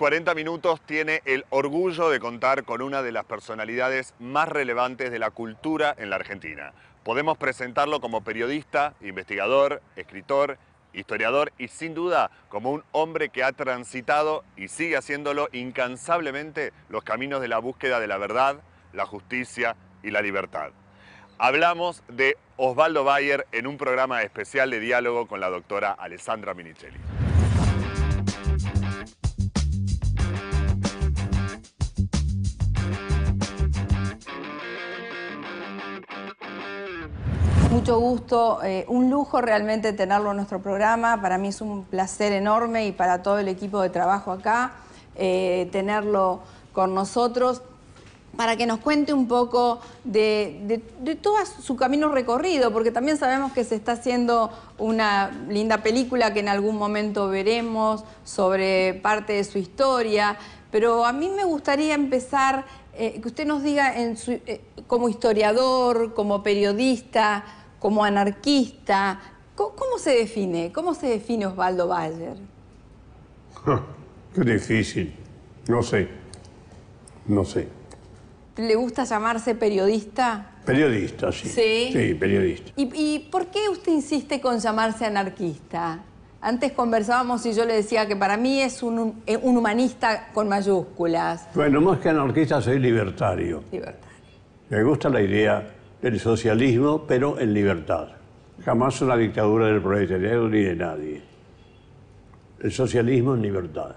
40 Minutos tiene el orgullo de contar con una de las personalidades más relevantes de la cultura en la Argentina. Podemos presentarlo como periodista, investigador, escritor, historiador y sin duda como un hombre que ha transitado y sigue haciéndolo incansablemente los caminos de la búsqueda de la verdad, la justicia y la libertad. Hablamos de Osvaldo Bayer en un programa especial de diálogo con la doctora Alessandra Minichelli. Mucho gusto, un lujo realmente tenerlo en nuestro programa. Para mí es un placer enorme y para todo el equipo de trabajo acá tenerlo con nosotros para que nos cuente un poco de todo su camino recorrido, porque también sabemos que se está haciendo una linda película que en algún momento veremos sobre parte de su historia, pero a mí me gustaría empezar que usted nos diga como historiador, como periodista, como anarquista, ¿cómo se define? ¿Cómo se define Osvaldo Bayer? Qué difícil. No sé. ¿Le gusta llamarse periodista? Periodista, sí. ¿Sí? Sí, periodista. ¿Y por qué usted insiste con llamarse anarquista? Antes conversábamos y yo le decía que para mí es un humanista con mayúsculas. Bueno, más que anarquista soy libertario. Libertario. Me gusta la idea del socialismo, pero en libertad. Jamás una dictadura del proletariado ni de nadie. El socialismo en libertad.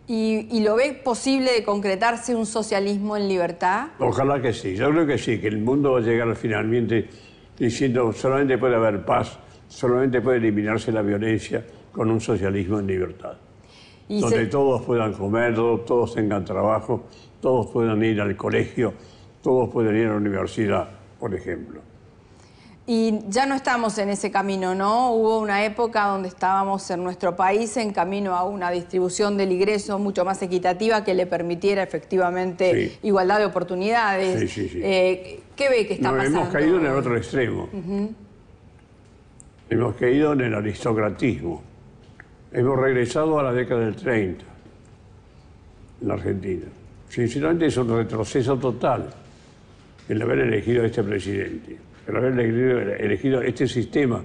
¿Y lo ve posible de concretarse un socialismo en libertad? Ojalá que sí. Yo creo que sí, que el mundo va a llegar finalmente diciendo solamente puede haber paz, solamente puede eliminarse la violencia con un socialismo en libertad. Donde todos puedan comer, todos tengan trabajo, todos puedan ir al colegio, todos pueden ir a la universidad, por ejemplo. Y ya no estamos en ese camino, ¿no? Hubo una época donde estábamos en nuestro país en camino a una distribución del ingreso mucho más equitativa que le permitiera efectivamente igualdad de oportunidades. Sí. ¿Qué ve que está pasando? Hemos caído en el otro extremo. Hemos caído en el aristocratismo. Hemos regresado a la década del 30 en la Argentina. Sinceramente es un retroceso total el haber elegido a este presidente, el haber elegido este sistema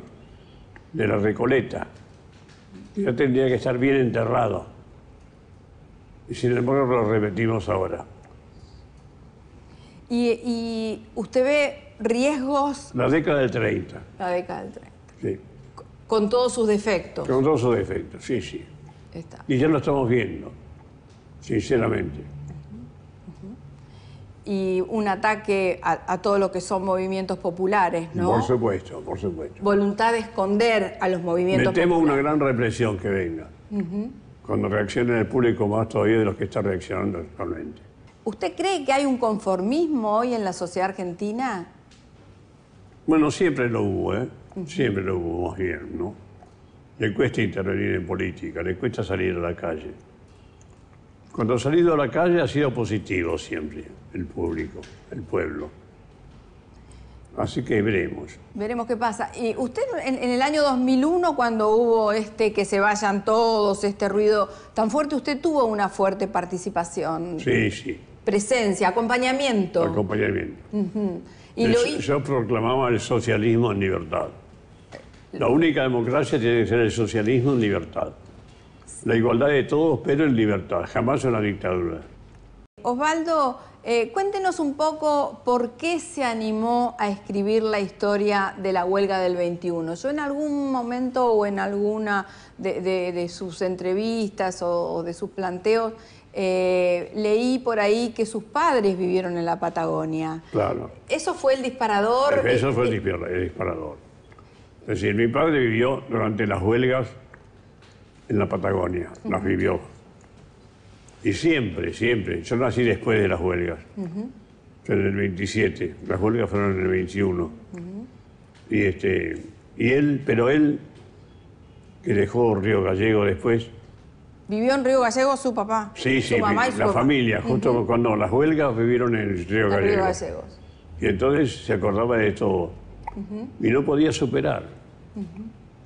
de la Recoleta, que ya tendría que estar bien enterrado. Y sin embargo lo repetimos ahora. ¿Y usted ve riesgos? La década del 30. La década del 30. Sí. Con todos sus defectos. Con todos sus defectos, sí. Está. Y ya lo estamos viendo, sinceramente. Y un ataque a todo lo que son movimientos populares, ¿no? Por supuesto. Voluntad de esconder a los movimientos populares. Me temo una gran represión que venga. Cuando reaccione el público más todavía de los que está reaccionando actualmente. ¿Usted cree que hay un conformismo hoy en la sociedad argentina? Bueno, siempre lo hubo, Siempre lo hubo, más bien, ¿no? Le cuesta intervenir en política, le cuesta salir a la calle. Cuando ha salido a la calle ha sido positivo siempre, el público, el pueblo. Así que veremos. Veremos qué pasa. Y usted en el año 2001, cuando hubo que se vayan todos, este ruido tan fuerte, usted tuvo una fuerte participación. Sí. Presencia, acompañamiento. Acompañamiento. Y yo proclamaba el socialismo en libertad. La única democracia tiene que ser el socialismo en libertad. La igualdad de todos, pero en libertad, jamás una dictadura. Osvaldo, cuéntenos un poco por qué se animó a escribir la historia de la huelga del 21. Yo en algún momento o en alguna de sus entrevistas o de sus planteos leí por ahí que sus padres vivieron en la Patagonia. Claro. ¿Eso fue el disparador? Eso fue el disparador. Es decir, mi padre vivió durante las huelgas en la Patagonia, las vivió. Y siempre. Yo nací después de las huelgas. En el 27, las huelgas fueron en el 21. Pero él, que dejó Río Gallego después. ¿Vivió en Río Gallego su papá? Sí, su mamá y su la papá. Familia, justo cuando las huelgas vivieron en Río Gallego. Río Gallegos. Y entonces se acordaba de todo. Y no podía superar.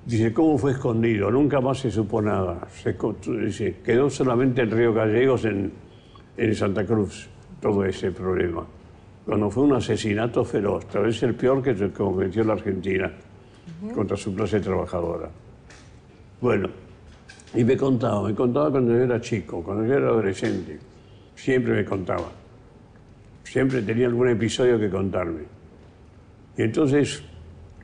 Dice, ¿cómo fue escondido? Nunca más se supo nada. Dice, quedó solamente en Río Gallegos, en Santa Cruz, todo ese problema. Cuando fue un asesinato feroz, tal vez el peor que cometió la Argentina contra su clase trabajadora. Bueno, y me contaba cuando yo era chico, cuando yo era adolescente. Siempre me contaba. Siempre tenía algún episodio que contarme. Y entonces,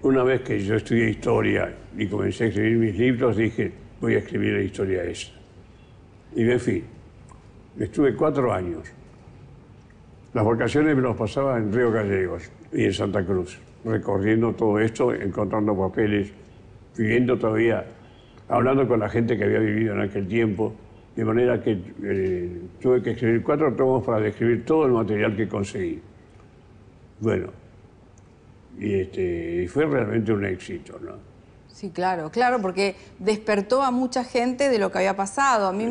una vez que yo estudié historia y comencé a escribir mis libros, dije, voy a escribir la historia esta. Y me fui. Estuve 4 años. Las vacaciones me las pasaba en Río Gallegos y en Santa Cruz, recorriendo todo esto, encontrando papeles, viviendo todavía, hablando con la gente que había vivido en aquel tiempo, de manera que tuve que escribir 4 tomos para describir todo el material que conseguí. Bueno, y fue realmente un éxito, ¿no? Sí, claro, claro, porque despertó a mucha gente de lo que había pasado. A mí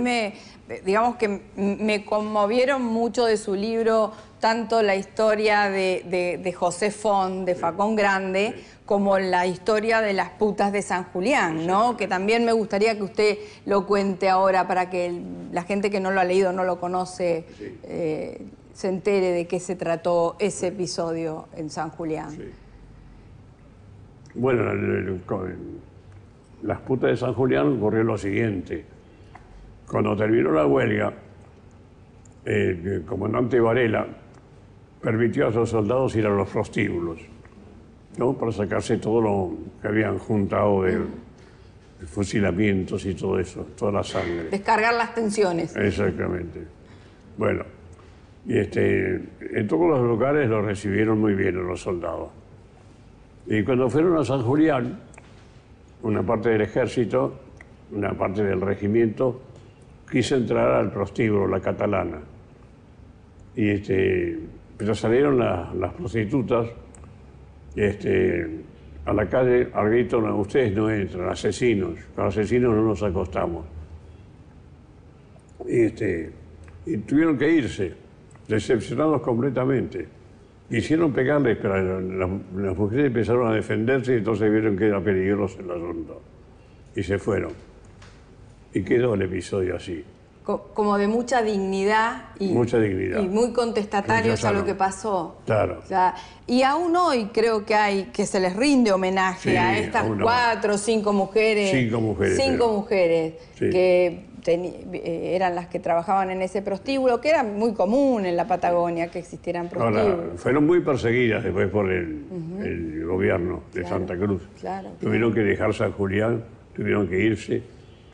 digamos que me conmovieron mucho de su libro, tanto la historia de José Font, de Facón Grande, como la historia de las putas de San Julián, ¿no? Que también me gustaría que usted lo cuente ahora para que la gente que no lo ha leído, no lo conoce, se entere de qué se trató ese episodio en San Julián. Sí. Bueno, las putas de San Julián ocurrió lo siguiente. Cuando terminó la huelga, el comandante Varela permitió a sus soldados ir a los prostíbulos, ¿no? Para sacarse todo lo que habían juntado de fusilamientos y todo eso, toda la sangre. Descargar las tensiones. Exactamente. Bueno, y en todos los lugares los recibieron muy bien los soldados. Y cuando fueron a San Julián, una parte del ejército, una parte del regimiento, quiso entrar al prostíbulo, la Catalana. Pero salieron las prostitutas a la calle al grito, no, ustedes no entran, asesinos, con asesinos no nos acostamos. Y tuvieron que irse, decepcionados completamente. Quisieron pegarles, pero las mujeres empezaron a defenderse y entonces vieron que era peligroso el asunto. Y se fueron. Y quedó el episodio así. Como de mucha dignidad y, mucha dignidad. Y muy contestatarios a lo que pasó. Claro. O sea, y aún hoy creo que se les rinde homenaje a estas 4 o 5 mujeres. 5 mujeres. 5 mujeres sí. Que eran las que trabajaban en ese prostíbulo, que era muy común en la Patagonia que existieran prostíbulos. Ahora, fueron muy perseguidas después por el gobierno de Santa Cruz. Claro. Tuvieron que dejar San Julián, tuvieron que irse,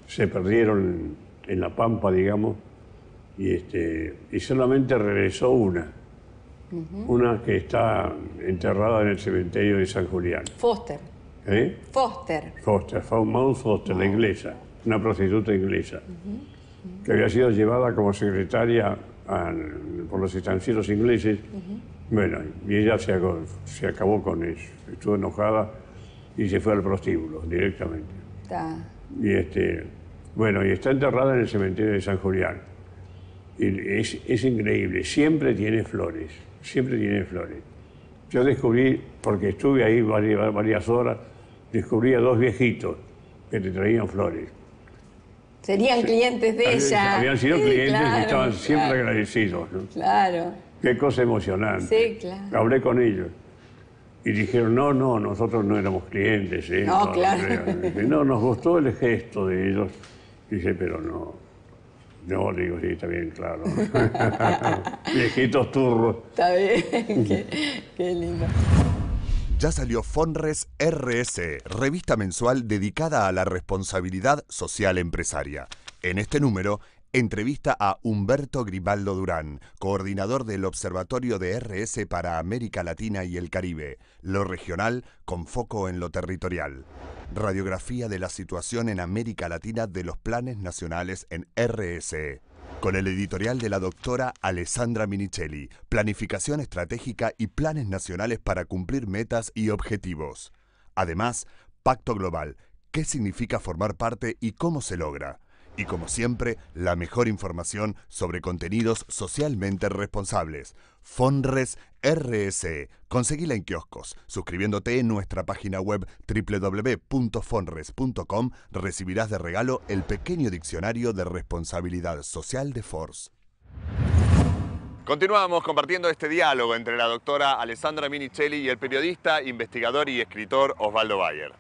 se perdieron en la Pampa, digamos, y solamente regresó una que está enterrada en el cementerio de San Julián. Foster. ¿Eh? Foster. Maud Foster, la inglesa, una prostituta inglesa, que había sido llevada como secretaria por los estancieros ingleses. Bueno, y ella se acabó con eso, estuvo enojada y se fue al prostíbulo directamente. Bueno, y está enterrada en el cementerio de San Julián. Y es increíble, siempre tiene flores, siempre tiene flores. Yo descubrí, porque estuve ahí varias horas, descubrí a 2 viejitos que te traían flores. Serían clientes de ella. Habían sido clientes y estaban siempre agradecidos, ¿no? Claro. Qué cosa emocionante. Sí, claro. Hablé con ellos. Y dijeron, no, nosotros no éramos clientes. No, claro. No, nos gustó el gesto de ellos. Dije, pero no. No, le digo, sí, está bien, claro. Viejitos turros. Está bien, qué lindo. Ya salió Fonres RS, revista mensual dedicada a la responsabilidad social empresaria. En este número, entrevista a Humberto Grimaldo Durán, coordinador del Observatorio de RS para América Latina y el Caribe, lo regional con foco en lo territorial. Radiografía de la situación en América Latina de los planes nacionales en RS. Con el editorial de la doctora Alessandra Minichelli, Planificación Estratégica y Planes Nacionales para cumplir metas y objetivos. Además, Pacto Global, qué significa formar parte y cómo se logra. Y como siempre, la mejor información sobre contenidos socialmente responsables. Fonres RS. Conseguila en kioscos. Suscribiéndote en nuestra página web www.fonres.com recibirás de regalo el pequeño diccionario de responsabilidad social de Fors. Continuamos compartiendo este diálogo entre la doctora Alessandra Minicelli y el periodista, investigador y escritor Osvaldo Bayer.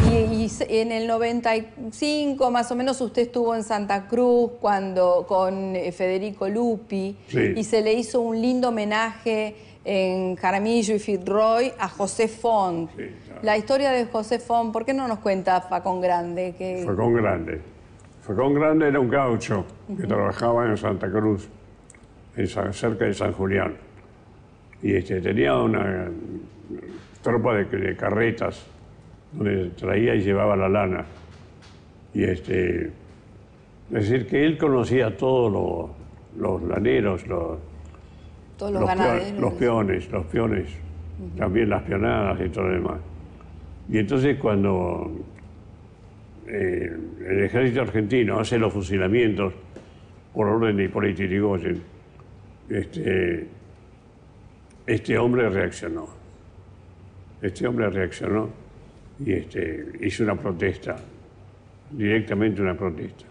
Y en el 95 más o menos usted estuvo en Santa Cruz con Federico Lupi, sí, y se le hizo un lindo homenaje en Jaramillo y Fitzroy a José Font. Sí, claro. La historia de José Font, ¿por qué no nos cuenta Facón Grande? Facón Grande. Facón Grande era un gaucho que trabajaba en Santa Cruz, cerca de San Julián. Y tenía una tropa de carretas donde traía y llevaba la lana. Y es decir, que él conocía a todos los laneros, todos los ganaderos. Los peones, también las peonadas y todo lo demás. Y entonces cuando el ejército argentino hace los fusilamientos por orden de Hipólito Yrigoyen, este hombre reaccionó. Y hizo una protesta, directamente una protesta.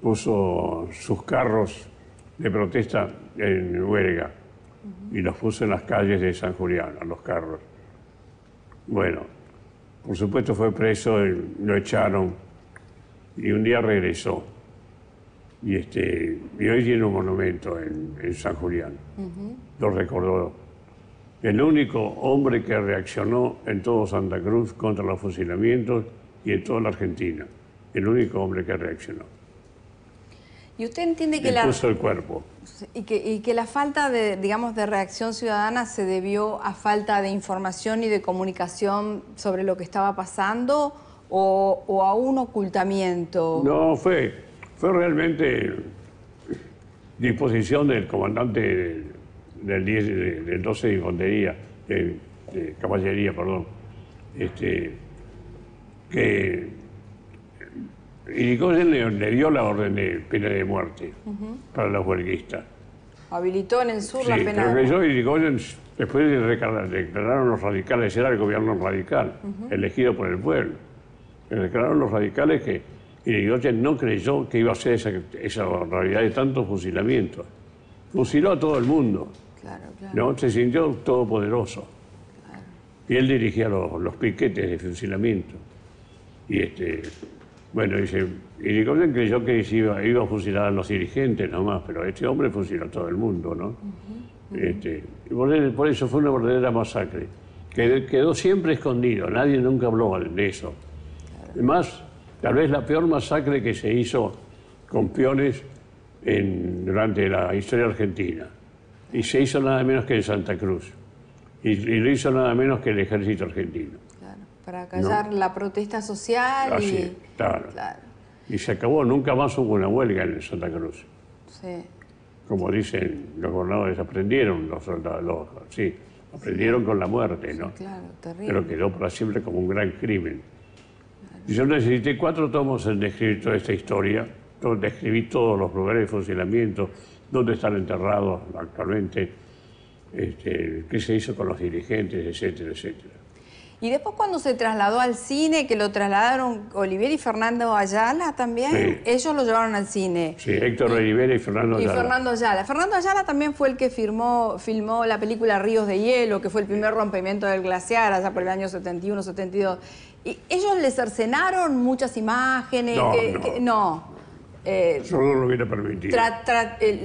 Puso sus carros de protesta en huelga y los puso en las calles de San Julián, a los carros. Bueno, por supuesto fue preso, lo echaron y un día regresó. Y hoy tiene un monumento en San Julián. Lo recordó. El único hombre que reaccionó en todo Santa Cruz contra los fusilamientos y en toda la Argentina. El único hombre que reaccionó. ¿Y usted entiende que puso el cuerpo? Y que la falta de, digamos, de reacción ciudadana se debió a falta de información y de comunicación sobre lo que estaba pasando o a un ocultamiento? No, fue realmente disposición del comandante del 12 de infantería, de caballería, perdón, que Irigoyen le dio la orden de pena de muerte para los huelguistas. Habilitó en el sur la pena de muerte. muerte. Irigoyen, después declararon los radicales, era el gobierno radical, elegido por el pueblo. Declararon los radicales que Irigoyen no creyó que iba a ser esa realidad de tantos fusilamientos. Fusiló a todo el mundo. Claro. ¿No? Se sintió todopoderoso. Claro. Y él dirigía los piquetes de fusilamiento. Y bueno, dice, Irigoyen creyó que iba a fusilar a los dirigentes nomás, pero este hombre fusiló a todo el mundo, ¿no? Y por eso fue una verdadera masacre. Quedó siempre escondido, nadie nunca habló de eso. Claro. Además, tal vez la peor masacre que se hizo con peones durante la historia argentina. Y se hizo nada menos que en Santa Cruz. Y lo hizo nada menos que el ejército argentino. Claro, para callar la protesta social. Así, claro. Y se acabó, nunca más hubo una huelga en Santa Cruz. Sí. Como dicen los gobernadores, aprendieron los soldados, sí, aprendieron con la muerte, ¿no? Sí, claro, terrible. Pero quedó para siempre como un gran crimen. Claro. Y yo necesité 4 tomos en describir toda esta historia. Describí todos los lugares de fusilamiento, dónde están enterrados actualmente, qué se hizo con los dirigentes, etcétera, etcétera. Y después cuando se trasladó al cine, que lo trasladaron Olivier y Fernando Ayala también, sí. Ellos lo llevaron al cine. Sí, Héctor Olivera y Fernando Ayala. Fernando Ayala también fue el que filmó la película Ríos de Hielo, que fue el primer rompimiento del glaciar allá por el año 71, 72. ¿Y ellos le cercenaron muchas imágenes? No. Yo no lo hubiera permitido.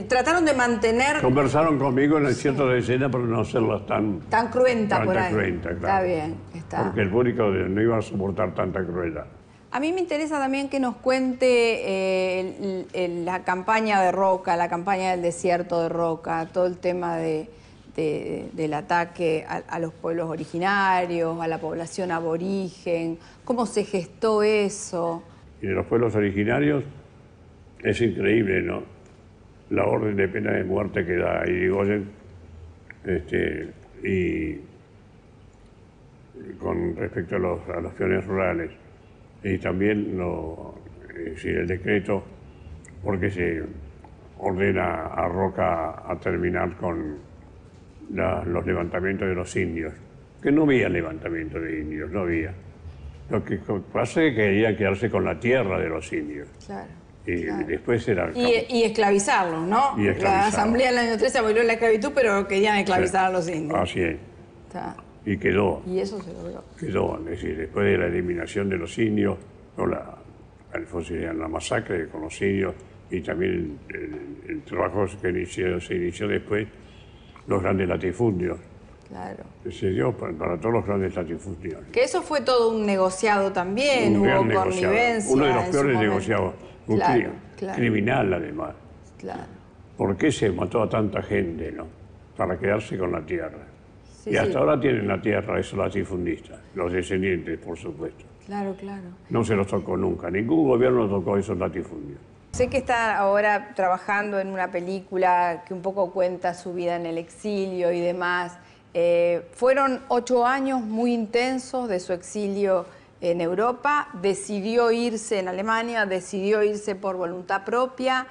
Trataron de mantener... Conversaron conmigo en ciertas escenas para no hacerlas tan cruenta por ahí. Cruenta, claro. Está bien, está. Porque el público no iba a soportar tanta crueldad. A mí me interesa también que nos cuente la campaña de Roca, la campaña del desierto de Roca, todo el tema del ataque a los pueblos originarios, a la población aborigen, cómo se gestó eso. Y de los pueblos originarios es increíble, ¿no? La orden de pena de muerte que da Irigoyen, y con respecto a los peones rurales. Y también el decreto, porque ordena a Roca a terminar con los levantamientos de los indios, que no había levantamiento de indios, no había. Lo que pasa es que querían quedarse con la tierra de los indios. Claro. Y claro. después era... Y esclavizarlos, ¿no? Y esclavizarlos. La asamblea del año 13 abolió la esclavitud, pero querían esclavizar a los indios. Así es. Está. Y quedó. Y eso se logró. Quedó, es decir, después de la eliminación de los indios, o la masacre con los indios, y también el trabajo que se inició después, los grandes latifundios. Claro. Se dio para todos los grandes latifundios. Que eso fue todo un negociado también, hubo connivencia. Uno de los peores negociados, un criminal además. Claro. ¿Por qué se mató a tanta gente, no? Para quedarse con la tierra. Sí, y hasta ahora tienen la tierra esos latifundistas, los descendientes, por supuesto. Claro, claro. No se los tocó nunca, ningún gobierno tocó esos latifundios. Sé que está ahora trabajando en una película que un poco cuenta su vida en el exilio y demás. Fueron 8 años muy intensos de su exilio en Europa. Decidió irse en Alemania, decidió irse por voluntad propia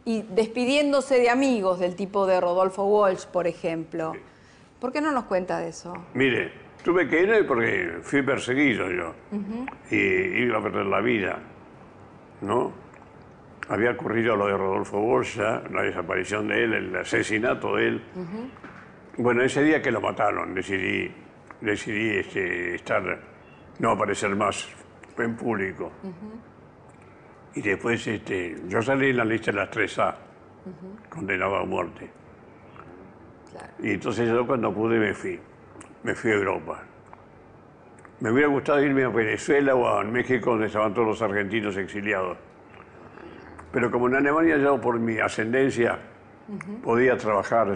y despidiéndose de amigos del tipo de Rodolfo Walsh, por ejemplo. ¿Por qué no nos cuenta de eso? Mire, tuve que ir porque fui perseguido yo y iba a perder la vida, ¿no? Había ocurrido lo de Rodolfo Walsh, la desaparición de él, el asesinato de él. Bueno, ese día que lo mataron, decidí no aparecer más en público. Y después yo salí en la lista de las 3A, condenado a muerte. Claro. Y entonces yo cuando pude me fui a Europa. Me hubiera gustado irme a Venezuela o a México, donde estaban todos los argentinos exiliados. Pero como en Alemania yo por mi ascendencia podía trabajar,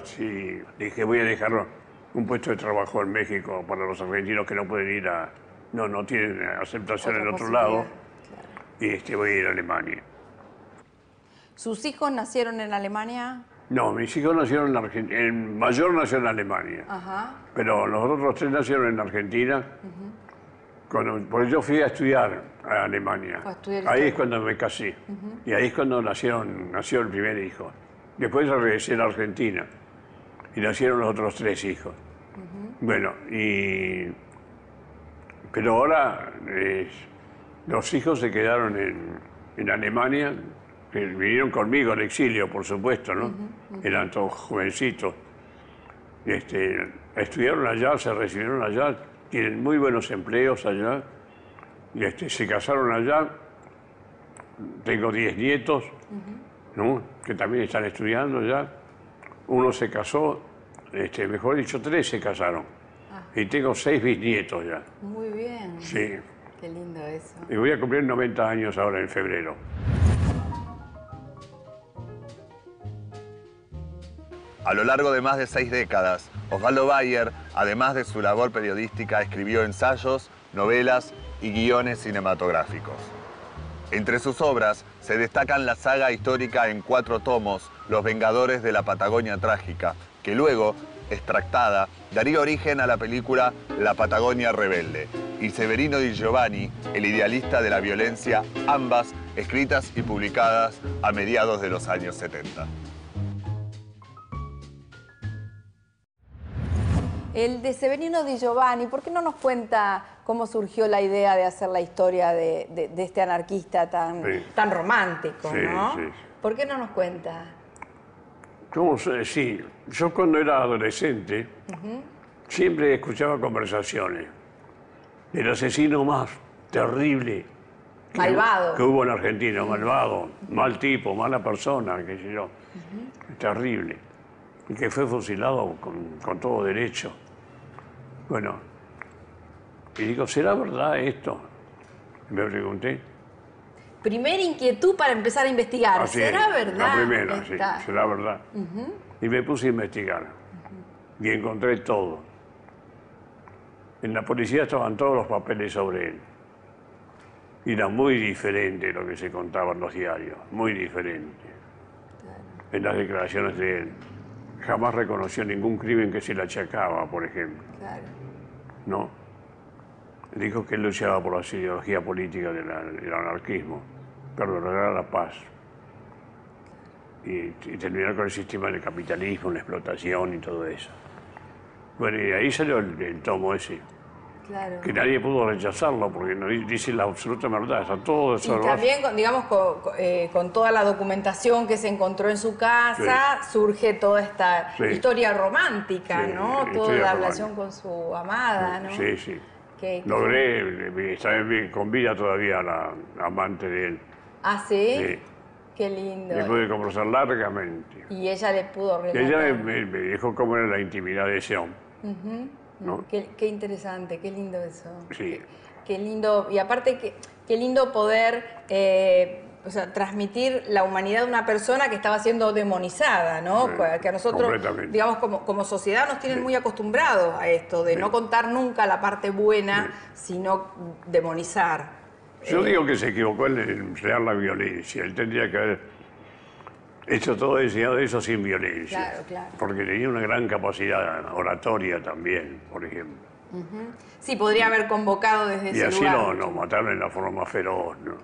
dije voy a dejar un puesto de trabajo en México para los argentinos que no pueden ir no tienen aceptación en otro lado, claro. Y voy a ir a Alemania. ¿Sus hijos nacieron en Alemania? No, mis hijos nacieron en Argentina, el mayor nació en Alemania, pero los otros 3 nacieron en Argentina. Por eso fui a estudiar a Alemania. Ahí es cuando me casé. Y ahí es cuando nació el primer hijo. Después regresé a la Argentina y nacieron los otros 3 hijos. Bueno, pero ahora los hijos se quedaron en Alemania, que vinieron conmigo al exilio, por supuesto, ¿no? Eran todos jovencitos. Estudiaron allá, se recibieron allá, tienen muy buenos empleos allá, y se casaron allá. Tengo 10 nietos, ¿no? Que también están estudiando ya. Uno se casó, mejor dicho, 3 se casaron. Y tengo 6 bisnietos ya. Muy bien. Sí. Qué lindo eso. Y voy a cumplir 90 años ahora en febrero. A lo largo de más de 6 décadas, Osvaldo Bayer, además de su labor periodística, escribió ensayos, novelas y guiones cinematográficos. Entre sus obras se destacan la saga histórica en 4 tomos, Los Vengadores de la Patagonia Trágica, que luego, extractada, daría origen a la película La Patagonia Rebelde, y Severino Di Giovanni, El idealista de la violencia, ambas escritas y publicadas a mediados de los años 70. El de Severino Di Giovanni, ¿por qué no nos cuenta cómo surgió la idea de hacer la historia de este anarquista tan romántico, ¿no? Sí. ¿Por qué no nos cuenta? Sí, yo cuando era adolescente siempre escuchaba conversaciones del asesino más terrible que hubo en Argentina, malvado, mal tipo, mala persona, qué sé yo, terrible, y que fue fusilado con todo derecho. Bueno, y digo, ¿será verdad esto? Me pregunté. Primera inquietud para empezar a investigar, ¿será verdad? La primera, sí, será verdad. Y me puse a investigar y encontré todo. En la policía estaban todos los papeles sobre él. Y era muy diferente lo que se contaba en los diarios, muy diferente. En las declaraciones de él. Jamás reconoció ningún crimen que se le achacaba, por ejemplo. Claro. No. Dijo que él luchaba por la ideología política del anarquismo, pero lograr la paz. y terminar con el sistema del capitalismo, la explotación y todo eso. Bueno, y ahí salió el tomo ese. Claro. Que nadie pudo rechazarlo porque no dice la absoluta verdad, está todo eso. Y también, digamos, con toda la documentación que se encontró en su casa, surge toda esta historia romántica, ¿no? Toda la relación con su amada, ¿no? Sí, sí. Logré, está con vida todavía la amante de él. ¿Ah, sí? Sí. Qué lindo. Le pude conversar largamente. Y ella le pudo relatar. Ella me dijo cómo era la intimidad de ese hombre. ¿No? Qué interesante, qué lindo eso. Sí. Qué lindo, y aparte qué lindo poder transmitir la humanidad de una persona que estaba siendo demonizada, ¿no? Que a nosotros, digamos, como sociedad nos tienen muy acostumbrados a esto, de no contar nunca la parte buena, sino demonizar. Yo digo que se equivocó en emplear la violencia. Él tendría que haber hecho todo eso sin violencia. Claro, claro. Porque tenía una gran capacidad oratoria también, por ejemplo. Sí, podría haber convocado desde ese lugar. Y así no mataron en la forma más feroz, ¿no?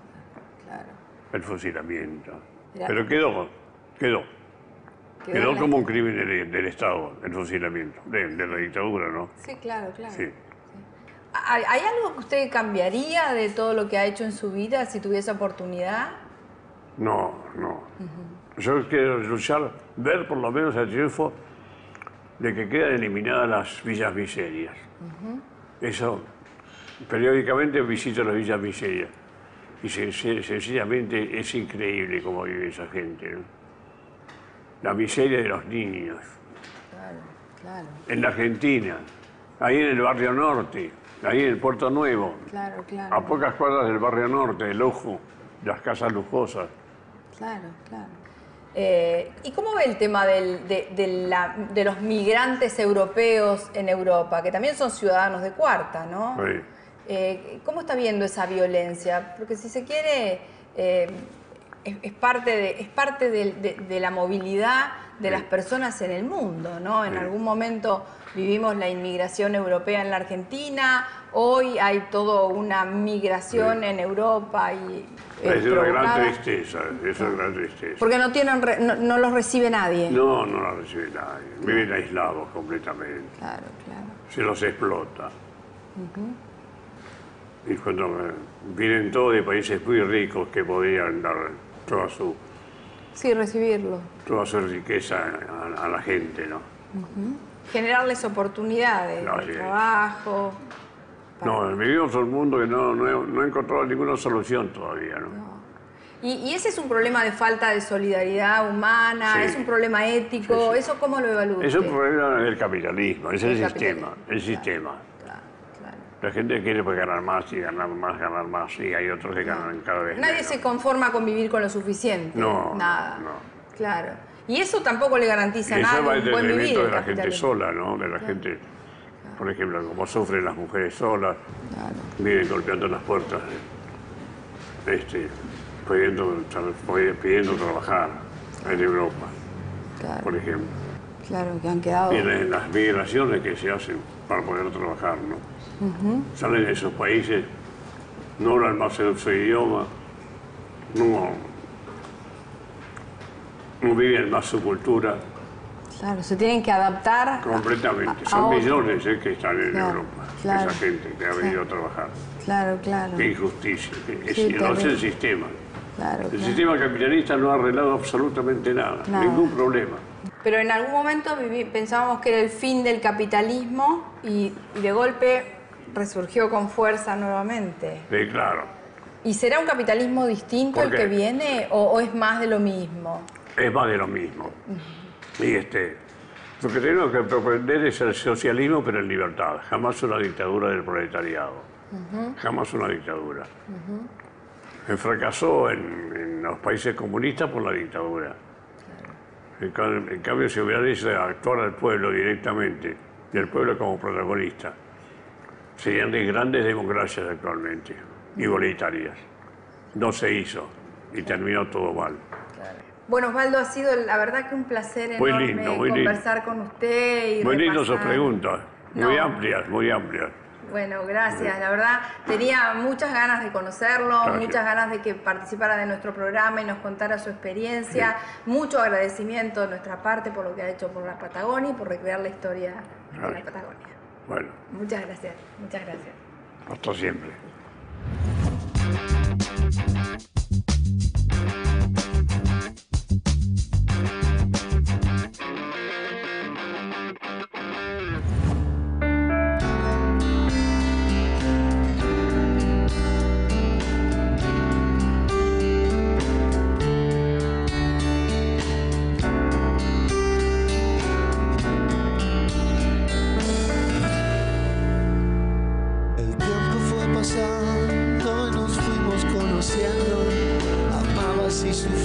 Claro. El fusilamiento. Mirá. Pero quedó como un crimen del Estado, el fusilamiento, de la dictadura, ¿no? Sí, claro, claro. Sí. ¿Hay algo que usted cambiaría de todo lo que ha hecho en su vida si tuviese oportunidad? No. Yo quiero luchar, ver por lo menos el triunfo de que quedan eliminadas las villas miserias. Eso, periódicamente visito las villas miserias y sencillamente es increíble cómo vive esa gente, ¿no? La miseria de los niños. Claro. En la Argentina, ahí en el barrio norte, ahí en el Puerto Nuevo. Claro. A pocas cuadras del barrio norte, el lujo, las casas lujosas. Claro. ¿Y cómo ve el tema de los migrantes europeos en Europa, que también son ciudadanos de cuarta, ¿no? Sí. ¿Cómo está viendo esa violencia? Porque si se quiere, es parte de la movilidad de las personas en el mundo, ¿no? En algún momento vivimos la inmigración europea en la Argentina, hoy hay toda una migración en Europa y es una gran tristeza, Porque no los recibe nadie. No los recibe nadie. Viven aislados completamente. Claro. Se los explota. Y cuando vienen todos de países muy ricos que podían dar toda su recibirlo. Toda su riqueza a la gente, ¿no? Generarles oportunidades de trabajo. Vivimos en un mundo que no ha encontrado ninguna solución todavía, ¿no? Y ese es un problema de falta de solidaridad humana, es un problema ético, sí. ¿Eso cómo lo evalúa? Es un problema del capitalismo, es el sistema. Claro. La gente quiere ganar más y ganar más, y hay otros que ganan cada vez Nadie menos. se conforma con vivir con lo suficiente. Nada. No. Claro. Y eso tampoco le garantiza nada, un buen vivir. Eso va de la gente sola, ¿no? De la gente, por ejemplo, como sufren las mujeres solas, viven golpeando las puertas, pidiendo trabajar en Europa, por ejemplo. Claro, que han quedado... Vienen las migraciones que se hacen para poder trabajar, ¿no? Salen de esos países, no hablan más su idioma, no viven más su cultura. Claro, se tienen que adaptar completamente. Son millones que están en Europa, esa gente que ha venido a trabajar. Claro. Qué injusticia. No es el sistema. El sistema capitalista no ha arreglado absolutamente nada, ningún problema. Pero en algún momento pensábamos que era el fin del capitalismo y de golpe resurgió con fuerza nuevamente. Sí, claro. ¿Y será un capitalismo distinto el que viene o es más de lo mismo? Es más de lo mismo. Y lo que tenemos que propender es el socialismo, pero en libertad. Jamás una dictadura del proletariado. Jamás una dictadura. Fracasó en los países comunistas por la dictadura. En cambio, si hubiera hecho actuar al pueblo directamente, y el pueblo como protagonista, serían de grandes democracias actualmente, igualitarias. No se hizo y terminó todo mal. Bueno, Osvaldo, ha sido la verdad que un placer enorme conversar con usted. Muy lindo sus preguntas, muy amplias, muy amplias. Bueno, gracias. La verdad, tenía muchas ganas de conocerlo, Gracias. muchas ganas de que participara de nuestro programa y nos contara su experiencia. Mucho agradecimiento de nuestra parte por lo que ha hecho por la Patagonia y por recrear la historia de la Gracias. Patagonia. Bueno, Muchas gracias, muchas gracias. hasta siempre. El tiempo fue pasando y nos fuimos conociendo. Amabas y sufrías.